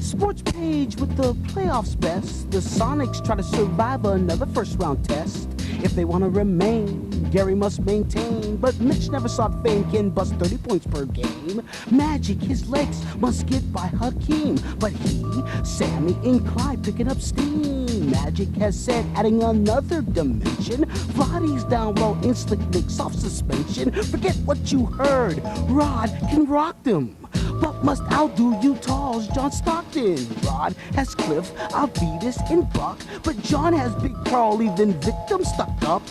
Sportspage with the playoffs best. The Sonics try to survive another first round test. If they want to remain, Gary must maintain. But Mitch never sought fame, can bust 30 points per game. Magic, his legs must get by Hakeem. But he, Sammy, and Clyde picking up steam. Magic has said, adding another dimension. Bodies down low in slick Nick, soft suspension. Forget what you heard, Rod can rock them. But must outdo Utah's John Stockton. Rod has Cliff, Alvidas, and Buck. But John has Big Carl, even Victim stuck up.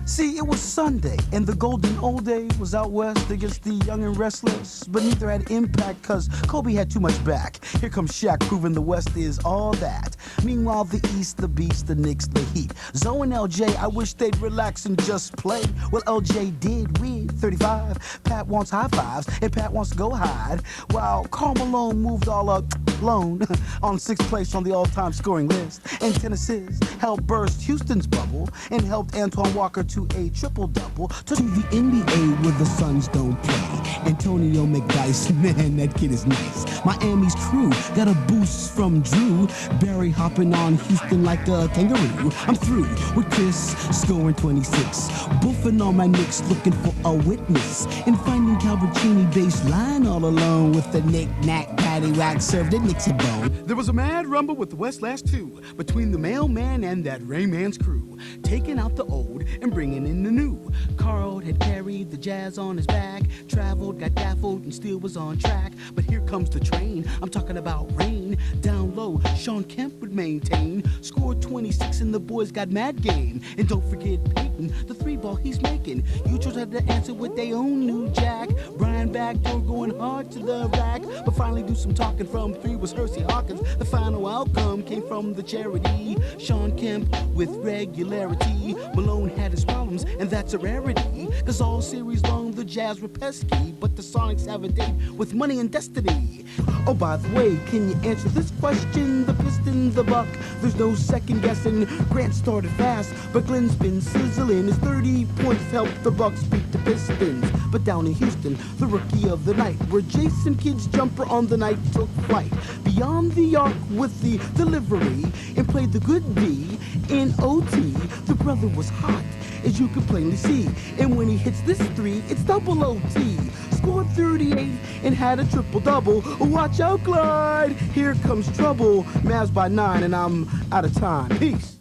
See, it was Sunday, and the golden old day was out west against the young and restless. But neither had impact, cause Kobe had too much back. Here comes Shaq proving the west is all that. Meanwhile, the east, the beast, the Knicks, the heat. Zoe and LJ, I wish they'd relax and just play. Well, LJ did with 35. Pat wants high fives, and Pat wants to go hide. While Karl Malone moved all up alone on 6th place on the all-time scoring list. And 10 assists helped burst Houston's bubble and helped Antoine Walker to a triple-double. To the NBA where the Suns don't play. Antonio McDyess, man, that kid is nice. Miami's crew got a boost from Drew. Barry hopping on Houston like a kangaroo. I'm through with Chris scoring 26. Buffing on my Knicks looking for a witness. And finding Calvicini baseline all alone with the knick-knack paddywhack served at Knicks a bone. There was a mad rumble with the West last two between the mailman and that Rayman's crew. Taking out the old and bringing in the new. Carl had carried the Jazz on his back. Traveled, got daffled, and still was on track. But here comes the train. I'm talking about rain. Down low, Sean Kemp would maintain. Scored 26 and the boys got mad game. And don't forget Peyton, the 3-ball he's making. Utah's had to answer with their own new jack. Brian backdoor going hard to the rack. But finally do some talking from 3 was Hersey Hawkins. The final outcome came from the charity. Sean Kemp with regularity. Malone had his problems, and that's a rarity. Cause all series long the Jazz were pesky. But the Sonics have a date with money and destiny. Oh, by the way, can you answer this question? The Pistons, the Buck, there's no second guessing. Grant started fast, but Glenn's been sizzling. His 30 points helped the Bucks beat the Pistons. But down in Houston, the rookie of the night, where Jason Kidd's jumper on the night took flight. Beyond the arc with the delivery, and played the good D in OT. The brother was hot, as you could plainly see. And when he hits this 3, it's double OT. Scored 38 and had a triple-double. Watch out, Clyde, here comes trouble. Mavs by 9 and I'm out of time. Peace.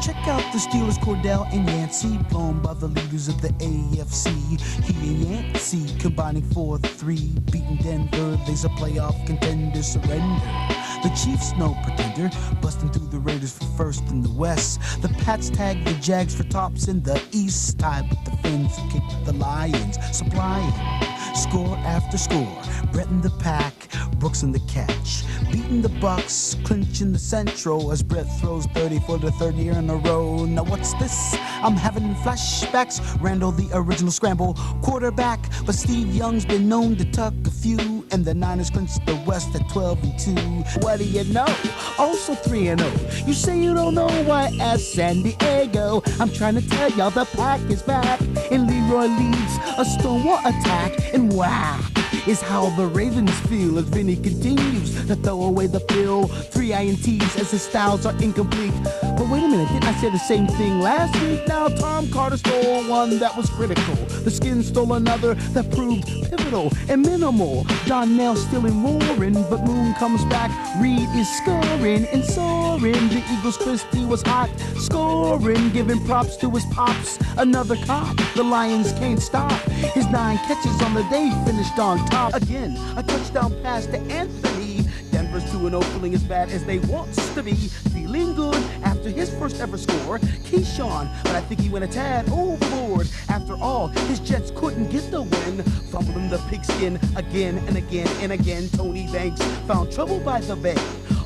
Check out the Steelers, Cordell and Yancey, blown by the leaders of the AFC. He and Yancey combining for 3, beating Denver. They's a playoff contender, surrender. The Chiefs, no pretender, busting through the Raiders for first in the West. The Pats tag the Jags for tops in the East, tied with the Finns who kicked the Lions, supplying score after score. Brett in the pack, Brooks in the catch, beating the Bucks, clinching the Central as Brett throws 30 for the 3rd year in a row. Now what's this? I'm having flashbacks. Randall, the original scramble quarterback, but Steve Young's been known to tuck a few, and the Niners clinched the West at 12-2. What do you know? Also 3-0. You say you don't know why? Ask San Diego. I'm trying to tell y'all the pack is back, and Leroy leads a Stonewall attack, and wow is how the Ravens feel as Vinny continues to throw away the pill. 3 INTs as his styles are incomplete. But wait a minute, didn't I say the same thing last week? Now Tom Carter stole one that was critical. The Skins stole another that proved pivotal and minimal. Donnell still in roaring, but Moon comes back. Reed is scoring and soaring. The Eagles' Christie was hot, scoring, giving props to his pops. Another cop, the Lions can't stop. His 9 catches on the day finished on top. Again, a touchdown pass to Anthony. Denver's 2-0, feeling as bad as they want to be. Feeling good after his first ever score. Keyshawn, but I think he went a tad overboard. After all, his Jets couldn't get the win. Fumbling the pigskin again and again and again. Tony Banks found trouble by the bay.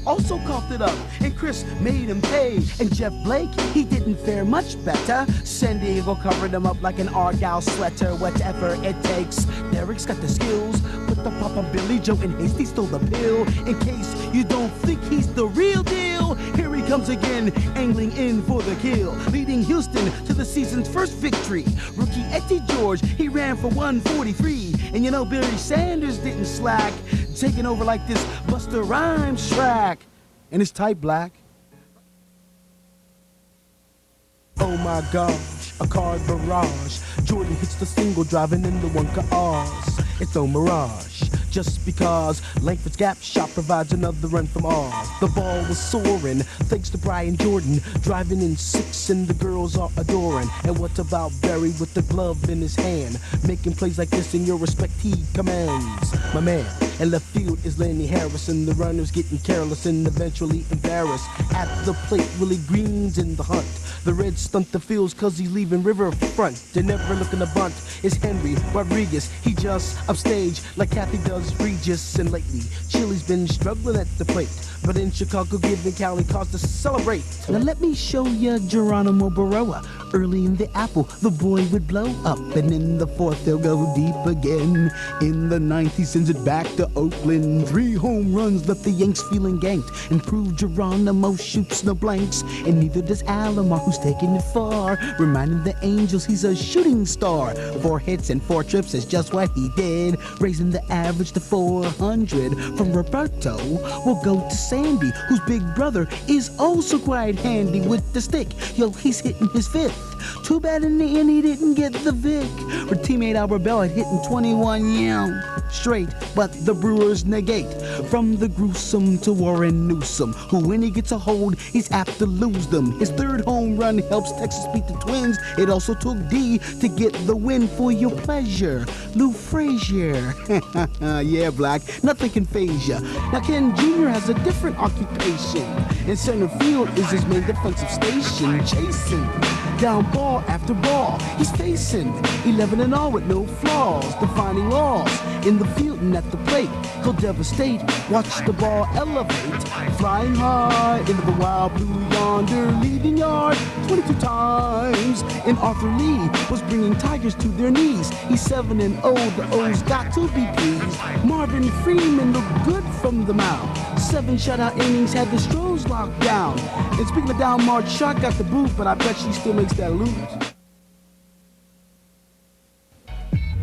Also coughed it up, and Chris made him pay. And Jeff Blake, he didn't fare much better. San Diego covered him up like an Argyle sweater. Whatever it takes, Derek's got the skills. Put the Papa Billy Joe and Hasty stole the pill. In case you don't think he's the real deal, here he comes again, angling in for the kill. Leading Houston to the season's first victory. Rookie Eddie George, he ran for 143. And you know Barry Sanders didn't slack, taking over like this Busta Rhymes track. And it's type black. Oh my gosh, a car barrage. Jordan hits the single, driving in the one cars. It's no mirage, just because Langford's Gap Shop provides another run from ours. The ball was soaring, thanks to Brian Jordan, driving in 6 and the girls are adoring. And what about Barry with the glove in his hand, making plays like this in your respect he commands? My man, in left field is Lenny Harrison, the runner's getting careless and eventually embarrassed. At the plate, Willie Green's in the hunt. The Reds stunt the fields cause he's leaving Riverfront. They're never looking to bunt. It's Henry Rodriguez. He just upstage like Kathy does Regis. And lately, Chili's been struggling at the plate, but in Chicago giving Cali cause to celebrate. Now let me show ya Geronimo Baroa. Early in the apple, the boy would blow up, and in the 4th they'll go deep again. In the 9th he sends it back to Oakland. 3 home runs left the Yanks feeling ganked. Improved Geronimo shoots no blanks, and neither does Alomar, who's taking it far, reminding the Angels he's a shooting star. 4 hits and 4 trips is just what he did, raising the average to 400. From Roberto, we'll go to Sandy, whose big brother is also quite handy with the stick. Yo, he's hitting his 5th. Too bad in the end he didn't get the Vic. Her teammate Albert Bell had hitting 21 straight, but the Brewers negate. From the gruesome to Warren Newsom, who when he gets a hold, he's apt to lose them. His 3rd home run helps Texas beat the Twins. It also took D to get the win for your pleasure. Lou Frazier. Yeah, Black, nothing can phase ya. Now Ken Jr. has a different occupation. In center field is his main defensive station, chasing down ball after ball. He's facing 11 and all with no flaws, defining laws in the field and at the plate. He'll devastate, watch the ball elevate, flying high into the wild blue yonder, leading yard 22 times. And Arthur Lee was bringing Tigers to their knees. He's 7 and 0, the O's got to be pleased. Marvin Freeman looked good from the mound. 7 shutout innings had the Stros locked down. And speaking of down, Marge Shot got the boot, but I bet she still makes that lose.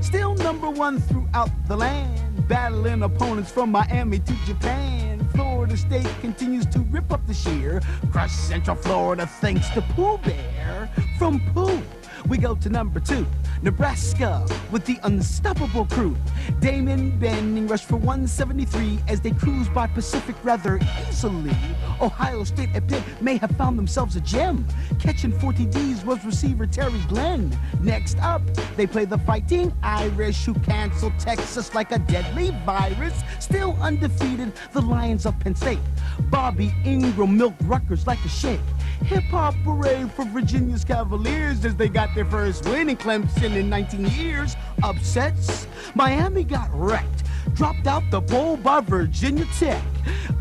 Still number 1 throughout the land, battling opponents from Miami to Japan. Florida State continues to rip up the sheer, crush Central Florida thanks to Pooh Bear. From Pooh, we go to number 2, Nebraska with the unstoppable crew. Damon Benning rushed for 173 as they cruised by Pacific rather easily. Ohio State at Pitt may have found themselves a gem. Catching 40 Ds was receiver Terry Glenn. Next up, they play the Fighting Irish, who canceled Texas like a deadly virus. Still undefeated, the Lions of Penn State. Bobby Ingram milked Rutgers like a shake. Hip-hop parade for Virginia's Cavaliers as they got their first win in Clemson in 19 years. Upsets, Miami got wrecked, dropped out the bowl by Virginia Tech.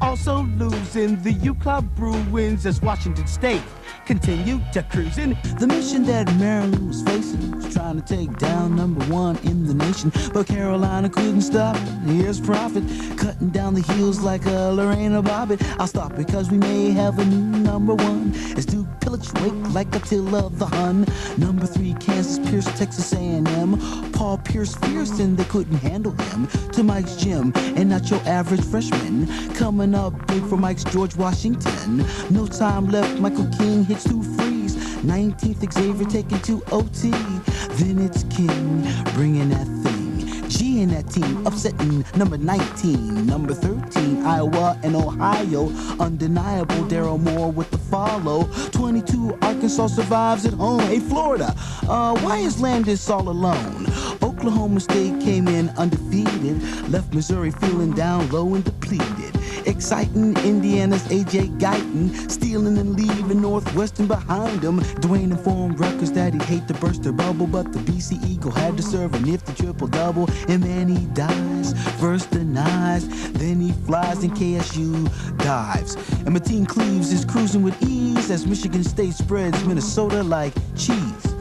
Also losing the UCLA Bruins as Washington State continued to cruising. The mission that Maryland was facing was trying to take down number 1 in the nation, but Carolina couldn't stop it. Here's Prophet cutting down the heels like a Lorena Bobbitt. I'll stop because we may have a new number 1 as Duke Pillage wake like Attila the Hun. Number 3 Kansas Pierce, Texas A&M. Paul Pierce fierce and they couldn't handle him. To Mike's Gym and not your average freshman. Coming up big for Mike's George Washington. No time left, Michael King hits 2 frees. 19th Xavier taking 2 OT. Then it's King bringing that thing. G in that team upsetting number 19. Number 13 Iowa and Ohio. Undeniable Daryl Moore with the follow. 22 Arkansas survives at home. Hey Florida, why is Landis all alone? Oklahoma State came in undefeated, left Missouri feeling down low and depleted. Exciting Indiana's A.J. Guyton, stealing and leaving Northwestern behind him. Dwayne informed Rutgers that he'd hate to burst their bubble, but the BC Eagle had to serve a nifty triple-double. And then he dies, first denies, then he flies and KSU dives. And Mateen Cleaves is cruising with ease as Michigan State spreads Minnesota like cheese.